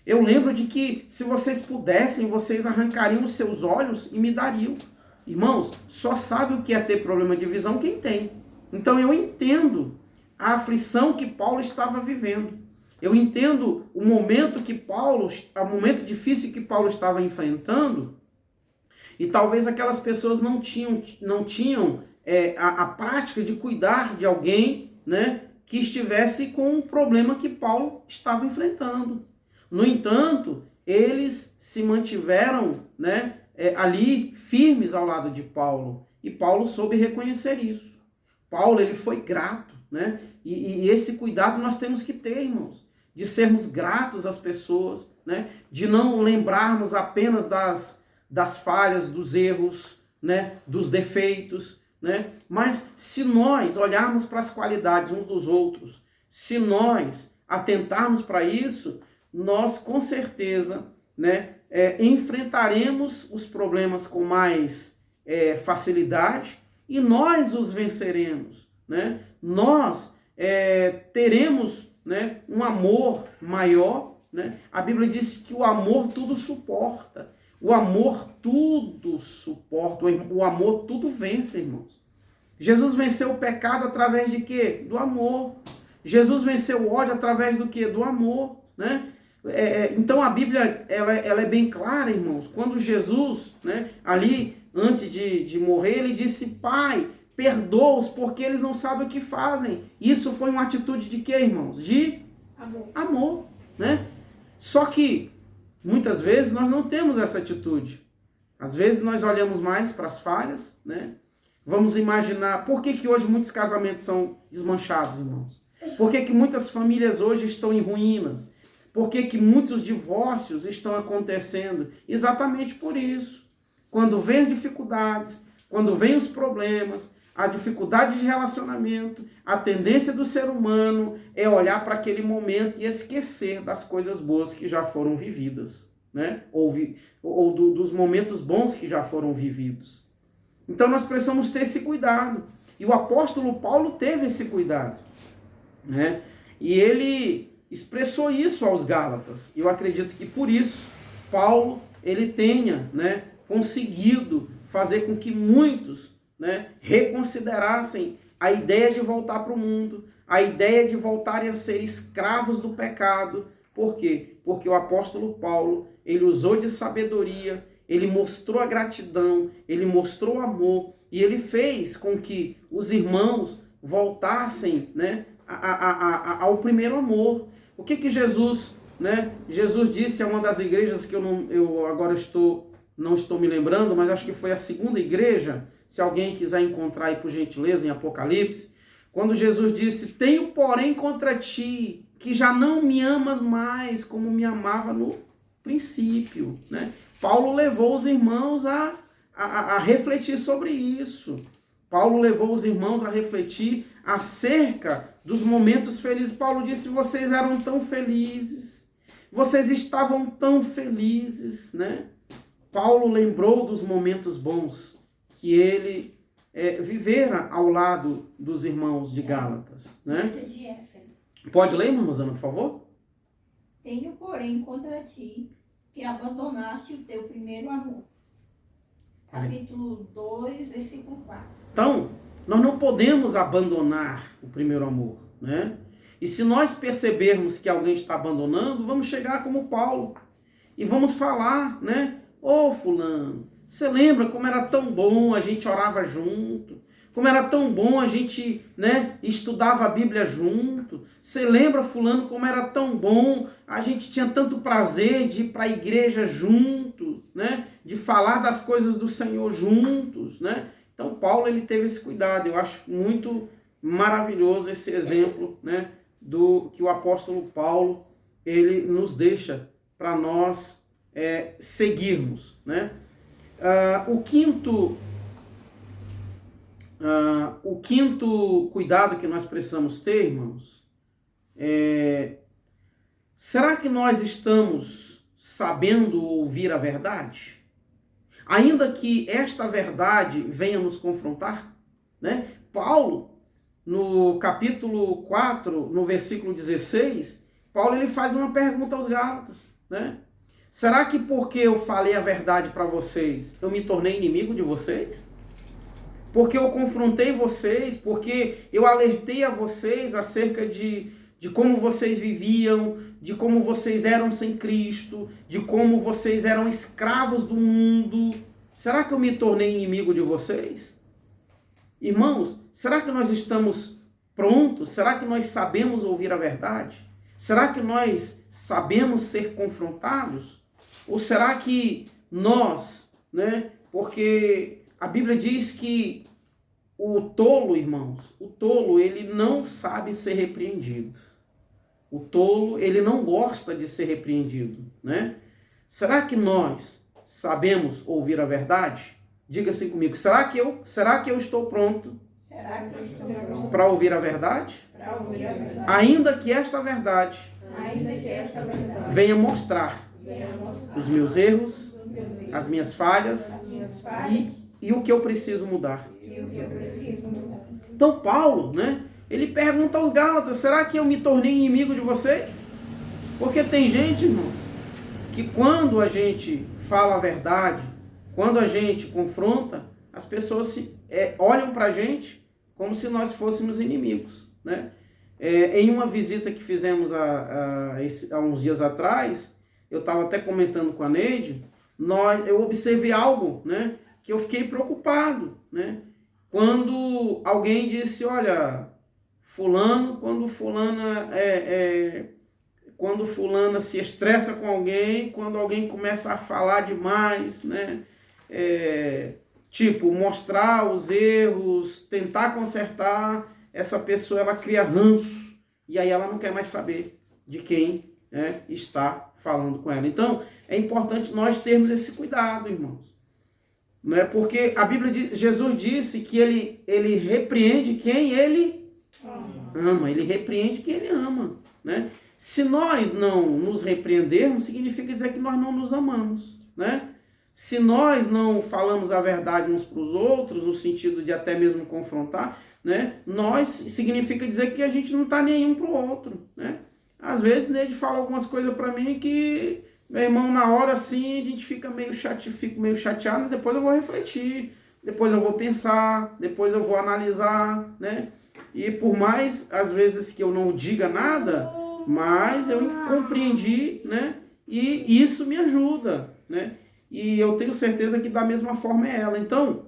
Eu lembro de que, se vocês pudessem, vocês arrancariam os seus olhos e me dariam. Irmãos, só sabe o que é ter problema de visão quem tem. Então eu entendo a aflição que Paulo estava vivendo. Eu entendo o momento difícil que Paulo estava enfrentando, e talvez aquelas pessoas não tinham a prática de cuidar de alguém, né, que estivesse com um problema que Paulo estava enfrentando. No entanto, eles se mantiveram, né, ali firmes ao lado de Paulo, e Paulo soube reconhecer isso. Paulo, ele foi grato, né? E esse cuidado nós temos que ter, irmãos, de sermos gratos às pessoas, né? De não lembrarmos apenas das falhas, dos erros, né? Dos defeitos, né? Mas se nós olharmos para as qualidades uns dos outros, se nós atentarmos para isso, nós com certeza, né, enfrentaremos os problemas com mais facilidade, e nós os venceremos, né? Nós teremos, né, um amor maior, né? A Bíblia diz que o amor tudo suporta, o amor tudo suporta, o amor tudo vence, irmãos. Jesus venceu o pecado através de quê? Do amor. Jesus venceu o ódio através do quê? Do amor, né? Então a Bíblia ela é bem clara, irmãos. Quando Jesus, né, ali antes de morrer, ele disse: Pai, perdoa-os porque eles não sabem o que fazem. Isso foi uma atitude de quê, irmãos? De amor, né? Só que muitas vezes nós não temos essa atitude. Às vezes nós olhamos mais para as falhas, né? Vamos imaginar por que hoje muitos casamentos são desmanchados, irmãos? Por que muitas famílias hoje estão em ruínas? Por que muitos divórcios estão acontecendo? Exatamente por isso. Quando vem as dificuldades, quando vem os problemas, a dificuldade de relacionamento, a tendência do ser humano é olhar para aquele momento e esquecer das coisas boas que já foram vividas, né? Ou dos momentos bons que já foram vividos. Então nós precisamos ter esse cuidado. E o apóstolo Paulo teve esse cuidado, né? E ele expressou isso aos Gálatas. Eu acredito que por isso Paulo ele tenha, né, conseguido fazer com que muitos, né, reconsiderassem a ideia de voltar para o mundo, a ideia de voltarem a ser escravos do pecado. Por quê? Porque o apóstolo Paulo, ele usou de sabedoria, ele mostrou a gratidão, ele mostrou o amor, e ele fez com que os irmãos voltassem, né, ao primeiro amor. O que Jesus, né, Jesus disse a uma das igrejas que eu agora não estou me lembrando, mas acho que foi a segunda igreja, se alguém quiser encontrar aí por gentileza em Apocalipse, quando Jesus disse: tenho porém contra ti que já não me amas mais como me amava no princípio, né? Paulo levou os irmãos a refletir sobre isso. Paulo levou os irmãos a refletir acerca dos momentos felizes. Paulo disse: vocês eram tão felizes, vocês estavam tão felizes, né? Paulo lembrou dos momentos bons que ele vivera ao lado dos irmãos de Gálatas, né? Pode ler, irmã Rosana, por favor? Tenho, porém, contra ti que abandonaste o teu primeiro amor. Capítulo 2, versículo 4. Então, nós não podemos abandonar o primeiro amor, né? E se nós percebermos que alguém está abandonando, vamos chegar como Paulo e vamos falar, né? Ô fulano, você lembra como era tão bom a gente orava junto? Como era tão bom a gente, né, estudava a Bíblia junto? Você lembra, fulano, como era tão bom? A gente tinha tanto prazer de ir para a igreja junto, né? De falar das coisas do Senhor juntos, né? Então Paulo ele teve esse cuidado. Eu acho muito maravilhoso esse exemplo, né, do que o apóstolo Paulo ele nos deixa para nós seguirmos, né? O quinto cuidado que nós precisamos ter, irmãos, será que nós estamos sabendo ouvir a verdade? Ainda que esta verdade venha nos confrontar, né? Paulo, no capítulo 4, no versículo 16, Paulo ele faz uma pergunta aos Gálatas, né? Será que porque eu falei a verdade para vocês, eu me tornei inimigo de vocês? Porque eu confrontei vocês, porque eu alertei a vocês acerca de como vocês viviam, de como vocês eram sem Cristo, de como vocês eram escravos do mundo. Será que eu me tornei inimigo de vocês? Irmãos, será que nós estamos prontos? Será que nós sabemos ouvir a verdade? Será que nós sabemos ser confrontados? Ou será que nós, né? Porque a Bíblia diz que o tolo, irmãos, o tolo, ele não sabe ser repreendido. O tolo, ele não gosta de ser repreendido, né? Será que nós sabemos ouvir a verdade? Diga assim comigo, será que eu estou pronto para ouvir a verdade? Ainda que esta verdade venha mostrar os meus erros, as minhas falhas e o que eu preciso mudar. Então Paulo, né, ele pergunta aos Gálatas, será que eu me tornei inimigo de vocês? Porque tem gente, irmãos, que quando a gente fala a verdade, quando a gente confronta, as pessoas olham pra gente como se nós fôssemos inimigos, né? Em uma visita que fizemos há uns dias atrás, eu estava até comentando com a Neide, eu observei algo, né, que eu fiquei preocupado, né? Quando alguém disse, olha, fulano, quando fulana se estressa com alguém, quando alguém começa a falar demais, né? Tipo, mostrar os erros, tentar consertar, essa pessoa ela cria ranço e aí ela não quer mais saber de quem, né, está falando com ela. Então, é importante nós termos esse cuidado, irmãos. Não é? Porque a Bíblia, Jesus disse que ele repreende quem ele ama. Ele repreende quem ele ama, né? Se nós não nos repreendermos, significa dizer que nós não nos amamos, né? Se nós não falamos a verdade uns para os outros, no sentido de até mesmo confrontar, né? Significa dizer que a gente não está nem um para o outro, né? Às vezes, ele fala algumas coisas para mim que, meu irmão, na hora assim, a gente fica fico meio chateado, depois eu vou refletir, depois eu vou pensar, depois eu vou analisar, né? E por mais, às vezes, que eu não diga nada, mas eu compreendi, né? E isso me ajuda, né? E eu tenho certeza que da mesma forma é ela. Então,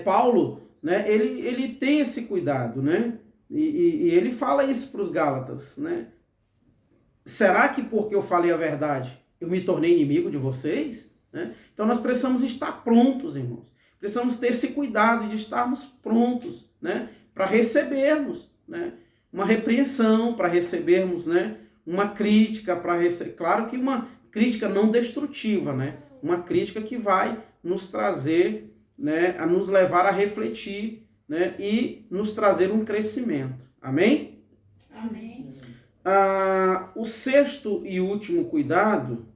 Paulo, né? Ele tem esse cuidado, né? E ele fala isso para os Gálatas, né? Será que porque eu falei a verdade, eu me tornei inimigo de vocês? Né? Então nós precisamos estar prontos, irmãos. Precisamos ter esse cuidado de estarmos prontos, né? Para recebermos, né, uma repreensão, para recebermos, né, uma crítica, claro que uma crítica não destrutiva, né, uma crítica que vai nos trazer, né, a nos levar a refletir, né, e nos trazer um crescimento. Amém? Amém. O sexto e último cuidado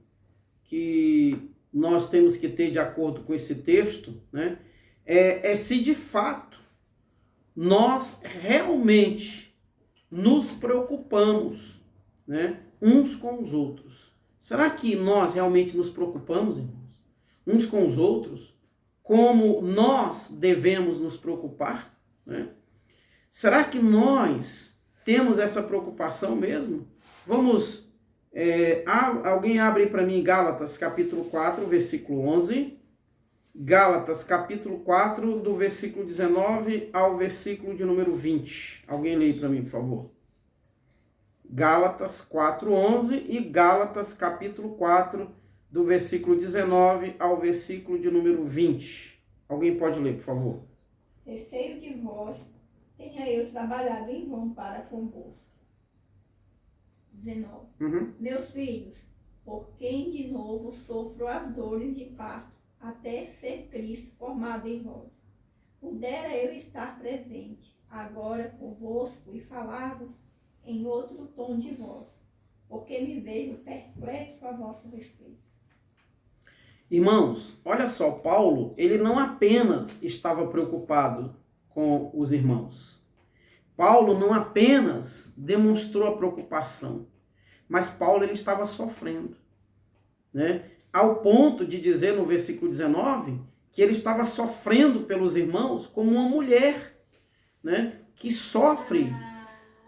que nós temos que ter de acordo com esse texto, né, é se de fato nós realmente nos preocupamos, né, uns com os outros. Será que nós realmente nos preocupamos, irmãos, uns com os outros, como nós devemos nos preocupar? Né? Será que nós temos essa preocupação mesmo? Vamos, alguém abre para mim Gálatas capítulo 4, versículo 11. Gálatas, capítulo 4, do versículo 19 ao versículo de número 20. Alguém lê para mim, por favor. Gálatas 4, 11 e Gálatas, capítulo 4, do versículo 19 ao versículo de número 20. Alguém pode ler, por favor. Receio de vós, tenha eu trabalhado em vão para convosco. 19. Meus filhos, por quem de novo sofro as dores de parto, até ser Cristo formado em vós. Pudera eu estar presente, agora convosco, e falar-vos em outro tom de voz, porque me vejo perplexo a vosso respeito. Irmãos, olha só, Paulo, ele não apenas estava preocupado com os irmãos. Paulo não apenas demonstrou a preocupação, mas Paulo ele estava sofrendo, né? Ao ponto de dizer no versículo 19 que ele estava sofrendo pelos irmãos como uma mulher, né, que sofre,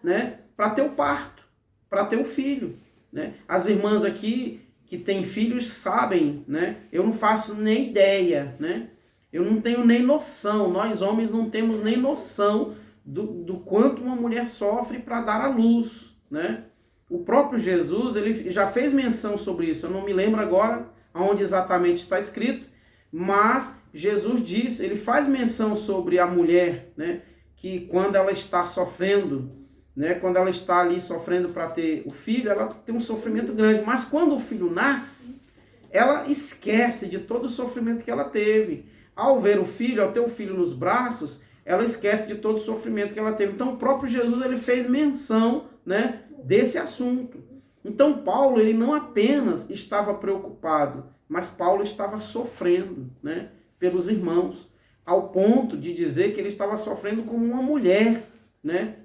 né, para ter o parto, para ter o filho, né? As irmãs aqui que têm filhos sabem, né? Eu não faço nem ideia, né? Eu não tenho nem noção, nós homens não temos nem noção do quanto uma mulher sofre para dar à luz, né? O próprio Jesus, ele já fez menção sobre isso, eu não me lembro agora onde exatamente está escrito, mas Jesus diz, ele faz menção sobre a mulher, né, que quando ela está sofrendo, né, quando ela está ali sofrendo para ter o filho, ela tem um sofrimento grande, mas quando o filho nasce, ela esquece de todo o sofrimento que ela teve. Ao ver o filho, ao ter o filho nos braços, ela esquece de todo o sofrimento que ela teve. Então o próprio Jesus ele fez menção, né, desse assunto. Então Paulo ele não apenas estava preocupado, mas Paulo estava sofrendo, né, pelos irmãos, ao ponto de dizer que ele estava sofrendo como uma mulher, né,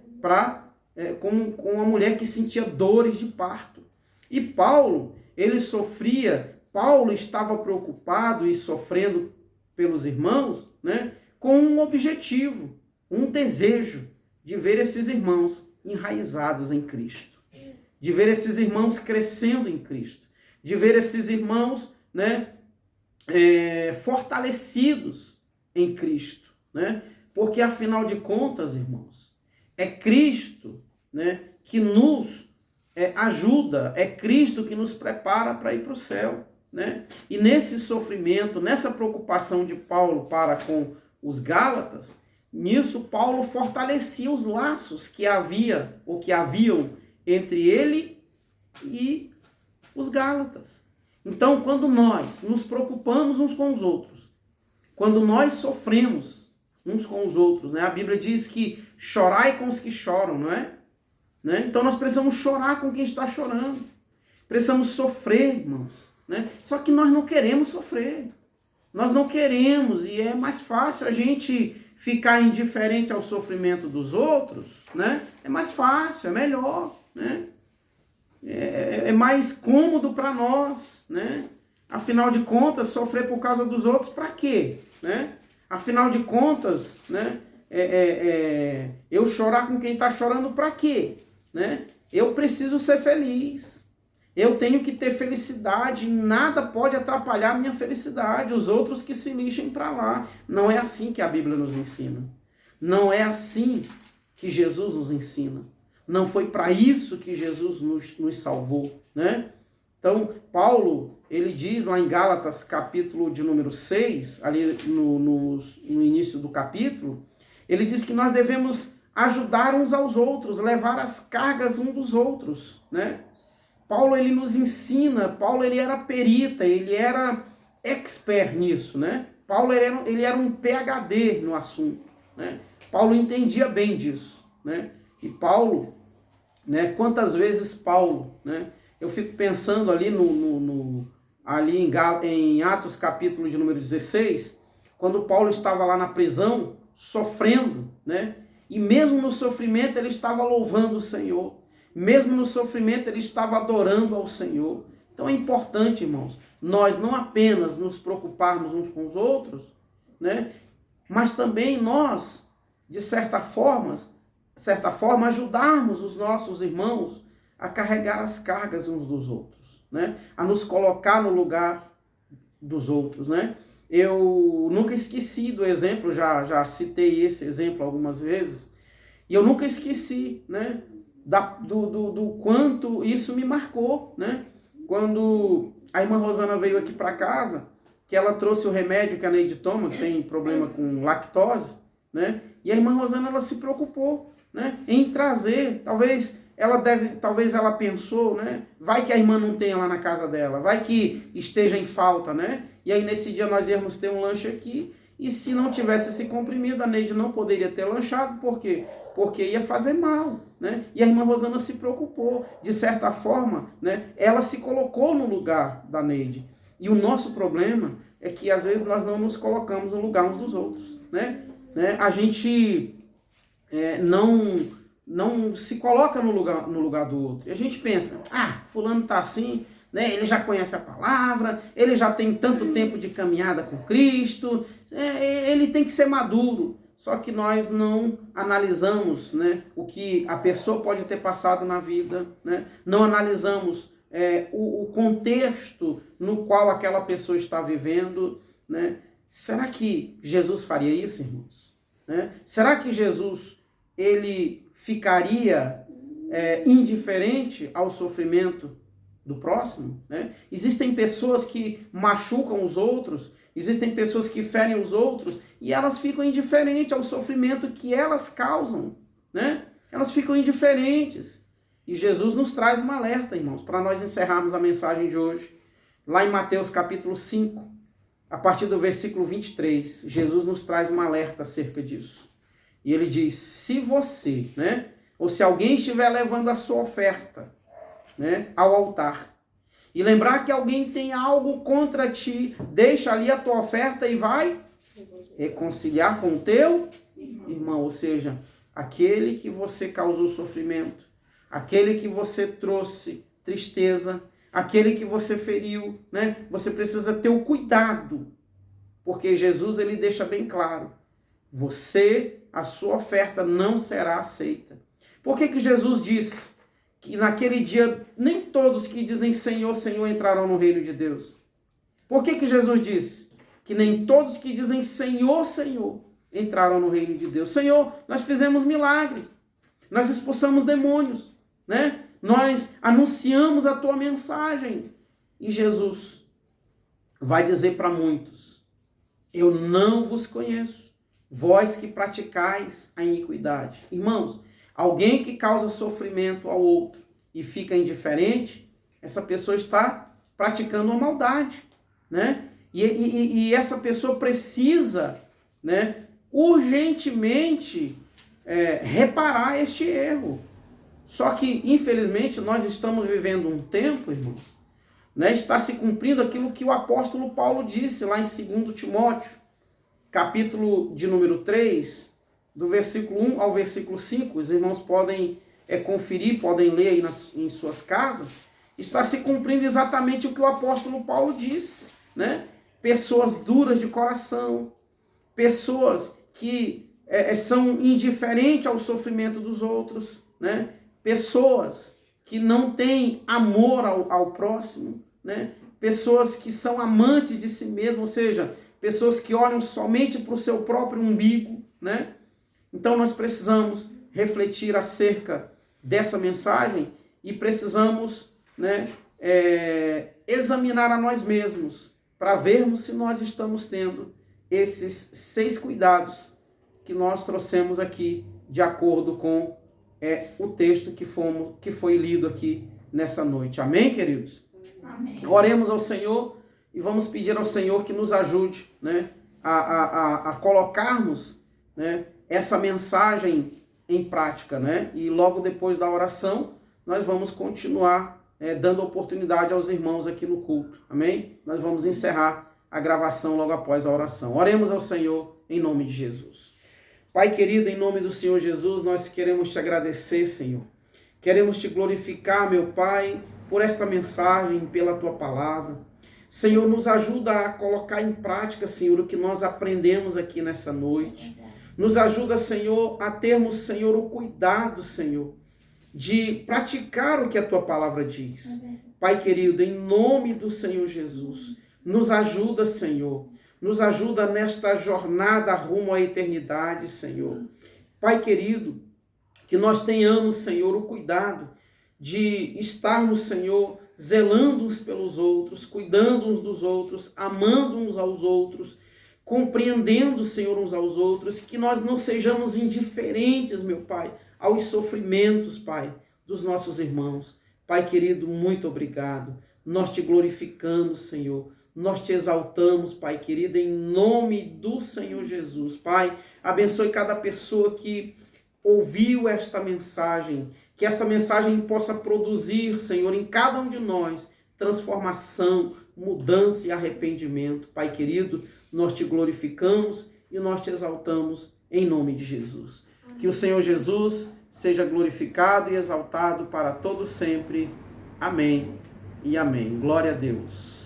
como uma mulher que sentia dores de parto. E Paulo, ele sofria, Paulo estava preocupado e sofrendo pelos irmãos, né, com um objetivo. um desejo de ver esses irmãos enraizados em Cristo, de ver esses irmãos crescendo em Cristo, de ver esses irmãos, né, fortalecidos em Cristo, né? Porque afinal de contas, irmãos, é Cristo, né, que nos ajuda, é Cristo que nos prepara para ir para o céu, né? E nesse sofrimento, nessa preocupação de Paulo para com os Gálatas, nisso Paulo fortalecia os laços que havia ou que haviam entre ele e os Gálatas. Então, quando nós nos preocupamos uns com os outros, quando nós sofremos uns com os outros, né? A Bíblia diz que chorai com os que choram, não é? Né? Então nós precisamos chorar com quem está chorando. Precisamos sofrer, irmãos, né? Só que nós não queremos sofrer. Nós não queremos, e é mais fácil a gente ficar indiferente ao sofrimento dos outros, né? É mais fácil, é melhor, né? É mais cômodo para nós, né? Afinal de contas, sofrer por causa dos outros, para quê? Né? Afinal de contas, né? Eu chorar com quem está chorando para quê? Né? Eu preciso ser feliz. Eu tenho que ter felicidade. Nada pode atrapalhar a minha felicidade. Os outros que se lixem para lá. Não é assim que a Bíblia nos ensina. Não é assim que Jesus nos ensina. Não foi para isso que Jesus nos salvou, né? Então, Paulo, ele diz lá em Gálatas, capítulo de número 6, ali no início do capítulo, ele diz que nós devemos ajudar uns aos outros, levar as cargas uns dos outros, né? Paulo, ele nos ensina, Paulo, ele era perita, ele era expert nisso, né? Paulo, ele era um PhD no assunto, né? Paulo entendia bem disso, né? E Paulo, né? Quantas vezes Paulo, né? Eu fico pensando ali ali em Atos capítulo de número 16, quando Paulo estava lá na prisão, sofrendo, né? E mesmo no sofrimento ele estava louvando o Senhor. Mesmo no sofrimento ele estava adorando ao Senhor. Então é importante, irmãos, nós não apenas nos preocuparmos uns com os outros, né? Mas também nós, de certa forma, ajudarmos os nossos irmãos a carregar as cargas uns dos outros, né? A nos colocar no lugar dos outros, né? Eu nunca esqueci do exemplo, já citei esse exemplo algumas vezes, e eu nunca esqueci, né? Do quanto isso me marcou, né? Quando a irmã Rosana veio aqui para casa, que ela trouxe o remédio que a Neide toma, que tem problema com lactose, né? E a irmã Rosana, ela se preocupou, né, em trazer, talvez ela pensou, né, vai que a irmã não tenha lá na casa dela, vai que esteja em falta, né? E aí nesse dia nós íamos ter um lanche aqui, e se não tivesse esse comprimido, a Neide não poderia ter lanchado, por quê? Porque ia fazer mal, né? E a irmã Rosana se preocupou, de certa forma, né, ela se colocou no lugar da Neide. E o nosso problema é que às vezes nós não nos colocamos no lugar uns dos outros, né? A gente não se coloca no lugar do outro. E a gente pensa, fulano está assim, né? Ele já conhece a palavra, ele já tem tanto tempo de caminhada com Cristo, ele tem que ser maduro. Só que nós não analisamos, né, o que a pessoa pode ter passado na vida, né? Não analisamos o contexto no qual aquela pessoa está vivendo, né? Será que Jesus faria isso, irmãos? Né? Será que Jesus ele ficaria indiferente ao sofrimento do próximo? Né? Existem pessoas que machucam os outros, existem pessoas que ferem os outros e elas ficam indiferentes ao sofrimento que elas causam, né? Elas ficam indiferentes. E Jesus nos traz um alerta, irmãos, para nós encerrarmos a mensagem de hoje. Lá em Mateus capítulo 5, a partir do versículo 23, Jesus nos traz um alerta acerca disso. E ele diz, se você, né, ou se alguém estiver levando a sua oferta, né, ao altar, e lembrar que alguém tem algo contra ti, deixa ali a tua oferta e vai reconciliar com o teu irmão, ou seja, aquele que você causou sofrimento, aquele que você trouxe tristeza, aquele que você feriu, né? Você precisa ter o cuidado, porque Jesus ele deixa bem claro, você a sua oferta não será aceita. Por que Jesus diz que naquele dia nem todos que dizem Senhor, Senhor entrarão no reino de Deus? Por que Jesus disse que nem todos que dizem Senhor, Senhor entraram no reino de Deus? Senhor, nós fizemos milagre, nós expulsamos demônios, né? Nós anunciamos a tua mensagem. E Jesus vai dizer para muitos: eu não vos conheço, vós que praticais a iniquidade. Irmãos, alguém que causa sofrimento ao outro e fica indiferente, essa pessoa está praticando uma maldade, né? E essa pessoa precisa, né, urgentemente reparar este erro. Só que, infelizmente, nós estamos vivendo um tempo, irmãos, né, está se cumprindo aquilo que o apóstolo Paulo disse lá em 2 Timóteo, capítulo de número 3, do versículo 1 ao versículo 5. Os irmãos podem conferir, podem ler aí em suas casas. Está se cumprindo exatamente o que o apóstolo Paulo disse, né? Pessoas duras de coração, pessoas que são indiferentes ao sofrimento dos outros, né? Pessoas que não têm amor ao próximo, né? Pessoas que são amantes de si mesmo, ou seja, pessoas que olham somente para o seu próprio umbigo, né? Então nós precisamos refletir acerca dessa mensagem e precisamos, né, examinar a nós mesmos para vermos se nós estamos tendo esses 6 cuidados que nós trouxemos aqui de acordo com o texto que foi lido aqui nessa noite. Amém, queridos? Amém. Oremos ao Senhor e vamos pedir ao Senhor que nos ajude, né, a colocarmos, né, essa mensagem em prática, né? E logo depois da oração, nós vamos continuar dando oportunidade aos irmãos aqui no culto. Amém? Nós vamos encerrar a gravação logo após a oração. Oremos ao Senhor em nome de Jesus. Pai querido, em nome do Senhor Jesus, nós queremos te agradecer, Senhor. Queremos te glorificar, meu Pai, por esta mensagem, pela tua palavra. Senhor, nos ajuda a colocar em prática, Senhor, o que nós aprendemos aqui nessa noite. Nos ajuda, Senhor, a termos, Senhor, o cuidado, Senhor, de praticar o que a tua palavra diz. Pai querido, em nome do Senhor Jesus, nos ajuda, Senhor. Nos ajuda nesta jornada rumo à eternidade, Senhor. Pai querido, que nós tenhamos, Senhor, o cuidado de estarmos, Senhor, zelando uns pelos outros, cuidando uns dos outros, amando uns aos outros, compreendendo, Senhor, uns aos outros, que nós não sejamos indiferentes, meu Pai, aos sofrimentos, Pai, dos nossos irmãos. Pai querido, muito obrigado. Nós te glorificamos, Senhor. Nós te exaltamos, Pai querido, em nome do Senhor Jesus. Pai, abençoe cada pessoa que ouviu esta mensagem, que esta mensagem possa produzir, Senhor, em cada um de nós, transformação, mudança e arrependimento. Pai querido, nós te glorificamos e nós te exaltamos em nome de Jesus. Amém. Que o Senhor Jesus seja glorificado e exaltado para todo sempre. Amém e amém. Glória a Deus.